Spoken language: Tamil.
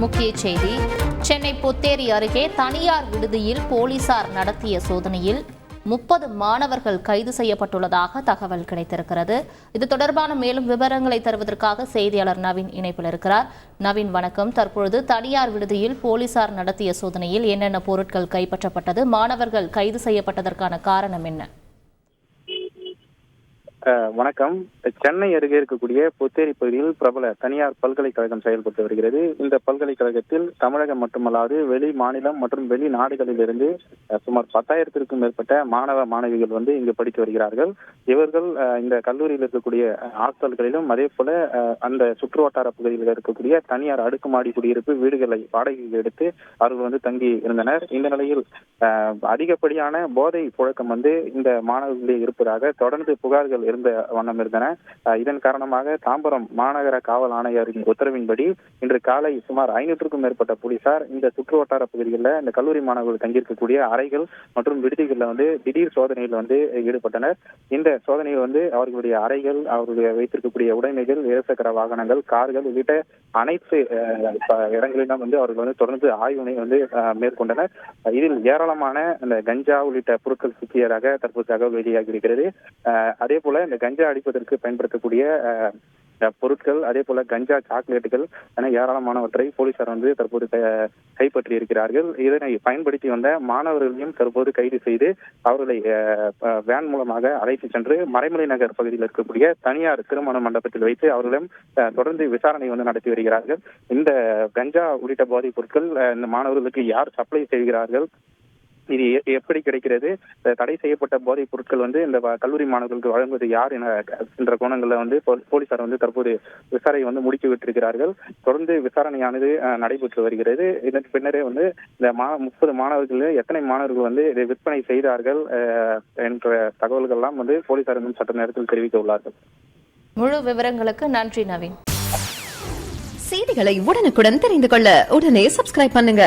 முக்கிய செய்தி: சென்னை பொத்தேரி அருகே தனியார் விடுதியில் போலீசார் நடத்திய சோதனையில் 30 மாணவர்கள் கைது செய்யப்பட்டுள்ளதாக தகவல் கிடைத்திருக்கிறது. இது தொடர்பான மேலும் விவரங்களை தருவதற்காக செய்தியாளர் நவீன் இணைப்பில் இருக்கிறார். நவீன், வணக்கம். தற்பொழுது தனியார் விடுதியில் போலீசார் நடத்திய சோதனையில் என்னென்ன பொருட்கள் கைப்பற்றப்பட்டது? மாணவர்கள் கைது செய்யப்பட்டதற்கான காரணம் என்ன? வணக்கம். சென்னை அருகே இருக்கக்கூடிய பொத்தேரி பகுதியில் பிரபல தனியார் பல்கலைக்கழகம் செயல்பட்டு வருகிறது. இந்த பல்கலைக்கழகத்தில் தமிழகம் மட்டுமல்லாது வெளி மாநிலம் மற்றும் வெளிநாடுகளில் இருந்து சுமார் 10,000-க்கும் மேற்பட்ட மாணவ மாணவிகள் இங்கு படித்து வருகிறார்கள். இவர்கள் இந்த கல்லூரியில் இருக்கக்கூடிய ஹாஸ்டல்களிலும் அதே போல அந்த சுற்றுவட்டார பகுதியில் இருக்கக்கூடிய தனியார் அடுக்குமாடி குடியிருப்பு வீடுகளை வாடகைக்கு எடுத்து அவர்கள் தங்கி இருந்தனர். இந்த நிலையில் அதிகப்படியான போதை புழக்கம் இந்த மாணவர்களிடையே இருப்பதாக தொடர்ந்து புகார்கள் இருந்த வண்ணம் இருந்தன. இதன் காரணமாக தாம்பரம் மாநகர காவல் ஆணையரின் உத்தரவின்படி இன்று காலை சுமார் 500-க்கும் மேற்பட்ட போலீசார் இந்த சுற்றுவட்டார பகுதிகளில் இந்த கல்லூரி மாணவர்கள் தங்கியிருக்கக்கூடிய அறைகள் மற்றும் விடுதிகளில் திடீர் சோதனையில் ஈடுபட்டனர். இந்த சோதனையில் அவர்களுடைய அறைகள், அவர்களுடைய வைத்திருக்கக்கூடிய உடைமைகள், இருசக்கர வாகனங்கள், கார்கள் உள்ளிட்ட அனைத்து இடங்களிலும் அவர்கள் தொடர்ந்து ஆய்வினை மேற்கொண்டனர். இதில் ஏராளமான இந்த கஞ்சா உள்ளிட்ட பொருட்கள் சிக்கியதாக தற்போது தகவல் வெளியாகி இருக்கிறது. அதே போல இந்த கஞ்சா அடிப்பதற்கு பயன்படுத்தக்கூடிய பொருட்கள், அதே போல கஞ்சா சாக்லேட்டுகள் என ஏராளமானவற்றை போலீசார் தற்போது கைப்பற்றி இருக்கிறார்கள். இதனை பயன்படுத்தி வந்த மாணவர்களையும் தற்போது கைது செய்து அவர்களை வேன் மூலமாக அழைத்து சென்று மறைமலை நகர் பகுதியில் இருக்கக்கூடிய தனியார் திருமண மண்டபத்தில் வைத்து அவர்களிடம் தொடர்ந்து விசாரணை நடத்தி வருகிறார்கள். இந்த கஞ்சா உள்ளிட்ட போதைப் பொருட்கள் இந்த மாணவர்களுக்கு யார் சப்ளை செய்கிறார்கள், இது எப்படி கிடைக்கிறது, தடை செய்யப்பட்ட போதைப் பொருட்கள் இந்த கல்லூரி மாணவர்களுக்கு வழங்குவது யார் என்ற கோணங்களில் போலீசார் தற்போது விசாரணை முடுக்கி விட்டிருக்கிறார்கள். தொடர்ந்து விசாரணையானது நடைபெற்று வருகிறது. இதற்கு பின்னரே இந்த 30 மாணவர்கள் எத்தனை மாணவர்கள் இதை விற்பனை செய்தார்கள் என்ற தகவல்கள் எல்லாம் போலீசார் சட்ட நேரத்தில் தெரிவிக்க உள்ளார்கள். முழு விவரங்களுக்கு நன்றி நவீன். செய்திகளை உடனுக்குடன் தெரிந்து கொள்ள உடனே சப்ஸ்கிரைப் பண்ணுங்க.